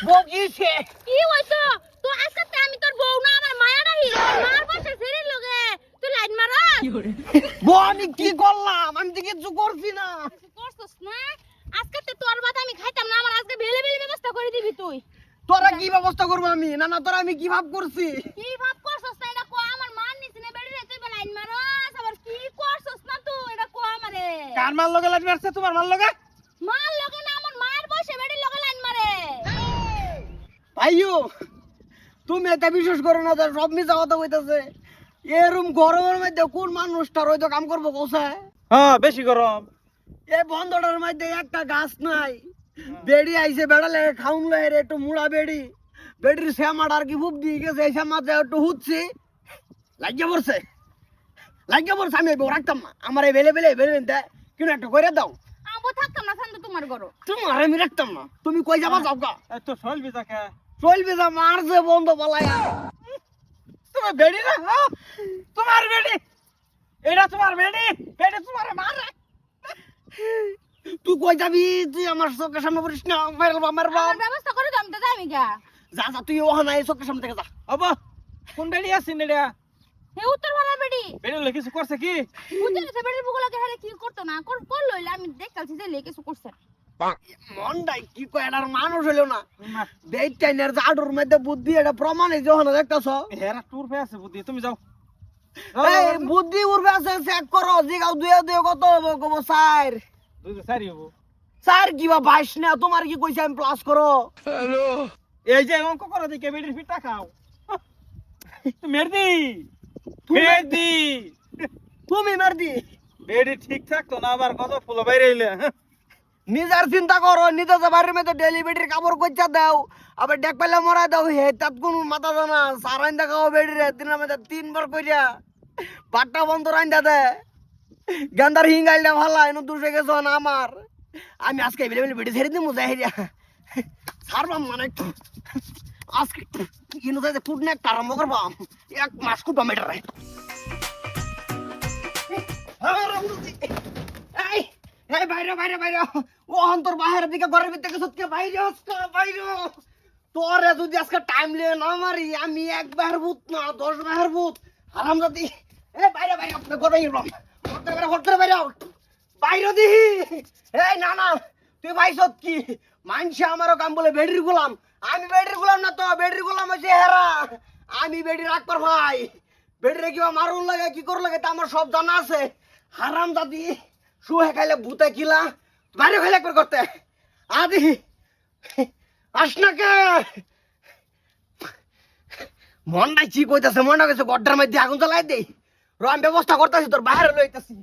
বকিছে কি হইছো তো আজকে আমি তোর বউ না আমার মায়াটা হিরো মার বসে ফেরির লগে তুই লাইন মারস বউ আমি কি করলাম আমি তো কিছু করছি না করছস না আজকে তো তোর ভাত আমি খাইতাম না আমার আজকে বেলে বেলে ব্যবস্থা করে দিবি তুই তোরা কি ব্যবস্থা করবো আমি না না তোরা আমি কি ভাব করছি কি ভাব করছস না এটা কো আমার মান নিছ না বেড়ি রে তুই লাইন মারস আবার কি করছস না তুই এটা কো আমারে কার মাল লগে লাইন মারছে তোমার মাল লগে মার লগে না আমার মার বসে বেড়ির লগে লাইন মারে ভাইও তুমি এটা বিশ্বাস করো না যে সব মিছা কথা কইতাছে এরম গরমের মধ্যে কোন মানুষটার হয়তো কাম করবো কোথায় হ্যাঁ বেশি গরম এই বন্ধটার মধ্যে একটা গাছ নাই বেড়ি আইছে বেড়ালে খাউন লাই রে একটু মুড়া বেড়ি বেড়ির শ্যামাটা আর কি ফুপ দিয়ে গেছে এই শ্যামাতে একটু হুচ্ছে লাগিয়ে পড়ছে আমি এবার রাখতাম না আমার এই বেলে বেলে বেলে কিন্তু একটা করে দাও আবো থাকতাম না শান্ত তোমার ঘর তোমার আমি রাখতাম না তুমি কই যাবা যাও কা তো চলবি তাকে চলবে যা মারছে বন্ধ পালায়া তুমি বেড়ি না হ্যাঁ? তোমার বেড়ি এটা তোমার বেড়ি বেড়ি তোমার মার তুই কই যাবি তুই আমার চোখের সামনে পড়িস না মারবা আমার ব্যবস্থা করে দাও আমি তো যাইমি গা যা যা তুই ওখানে এই চোখের সামনে থেকে যা আবা কোন বেড়ি আছিস এটা হে উত্তর ভাড়া বেড়ি বেড়ি লগে কিছু করছে কি বুঝলি সে বেড়ির বুকুলাকে হারে কি করতো না কর লইলে আমি দেখতাছি যে লেকে কিছু করছে মনটাই কি কয় এটার মানুষ হইলো না বেইটাইনের জাডুর মধ্যে বুদ্ধি এটা প্রমাণই যখন দেখতাছ হেরা টুর পে আছে বুদ্ধি তুমি যাও এই বুদ্ধি উড়বে আছে চেক করো জিগাও দুয়ে দুয়ে কত হবো কব স্যার দুই সারি হবো স্যার কি বা 22 না তোমার কি কইছে আমি প্লাস করো হ্যালো এই যে অঙ্ক করো দেখে বেড়ির ফিটা খাও মেরদি মেরদি তুমি মারদি বেড়ি ঠিক থাকতো না আবার কত ফুল বাইরে এলে নিজের চিন্তা করো নিজে যে বাড়ির মধ্যে ডেলিভারির কাপড় কইচা দাও আবার ডেক পাইলে মরা দাও হে তাত কোন মাথা জানা সারাইন দেখাও বেড়ি রে দিনের মধ্যে 3 বার কইরা বাট্টা বন্ধ রাইন্দা দে গান্দার হিঙ্গাইলটা ভালা এনো দুশে গেছো না আমার আমি আজকে এভেলেবেল বেড়ি ছেড়ে দিমু যাই রে সারবাম মানে আজকে ইনো যাই ফুড নেক আরম্ভ করবা এক মাস কুটা মেটার রে এই এই বাইরে বাইরে বাইরে ও অন্তর বাহিরের দিকে ঘরের ভিতরে গেছত কে বাইরে আসকা বাইরে তোরে যদি আজকে টাইম লিয়ে না মারি আমি এক বাহের ভূত না 10 বাহের ভূত হারামজাদি এই বাইরে বাইরে আপনি ঘরে গেলাম হটতে বাইরে বাইরে দিহি এই না না তুই ভাইছত কি মানছে আমারও কাম বলে বেড়ির গোলাম আমি বেড়ির গোলাম না তো বেড়ির গোলাম হইছে হেরা আমি বেড়ি রাখবার ভাই বেড়িরে কিবা মারুন লাগে কি কর লাগে তা আমার সব জানা আছে হারামজাদি শুয়ে খাইলে ভূতে কিলা বাইরে খাইলে একবার করতে আদি আসনাকে মনটা কি কইতাছে মনটা কইছে গড্ডার মধ্যে আগুন জ্বালাই দেই আমি ব্যবস্থা করতেছি তোর বাইরে লইতেছি